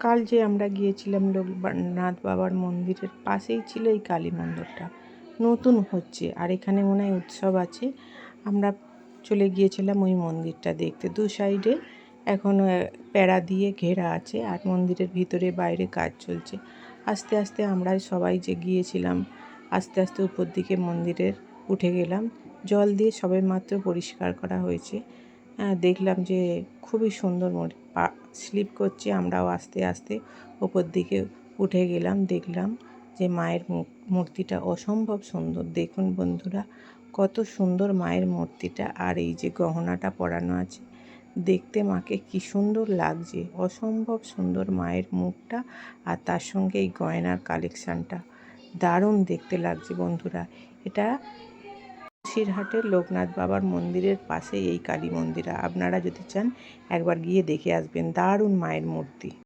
কাল যে আমরা গিয়েছিলাম লোকনাথ বাবার মন্দিরের পাশেই ছিল এই কালী মন্দিরটা, নতুন হচ্ছে আর এখানে মনে হয় উৎসব আছে। আমরা চলে গিয়েছিলাম ওই মন্দিরটা দেখতে। দু সাইডে এখনও প্যাড়া দিয়ে ঘেরা আছে আর মন্দিরের ভিতরে বাইরে কাজ চলছে। আস্তে আস্তে আমরা সবাই যে গিয়েছিলাম আস্তে আস্তে উপর দিকে মন্দিরের উঠে গেলাম। জল দিয়ে সবেমাত্র পরিষ্কার করা হয়েছে। দেখলাম যে খুবই সুন্দর পা স্লিপ করছে। আমরাও আস্তে আস্তে ওপর দিকে উঠে গেলাম। দেখলাম যে মায়ের মূর্তিটা অসম্ভব সুন্দর। দেখুন বন্ধুরা, কত সুন্দর মায়ের মূর্তিটা। আর এই যে গহনাটা পরানো আছে, দেখতে মাকে কি সুন্দর লাগছে। অসম্ভব সুন্দর মায়ের মুখটা, আর তার সঙ্গে এই গয়নার কালেকশানটা দারুণ দেখতে লাগছে বন্ধুরা। এটা বসিরহাটের লোকনাথ বাবার মন্দিরের পাশে এই কালী মন্দির। আপনারা যদি চান একবার গিয়ে দেখে আসবেন, দারুণ মায়ের মূর্তি।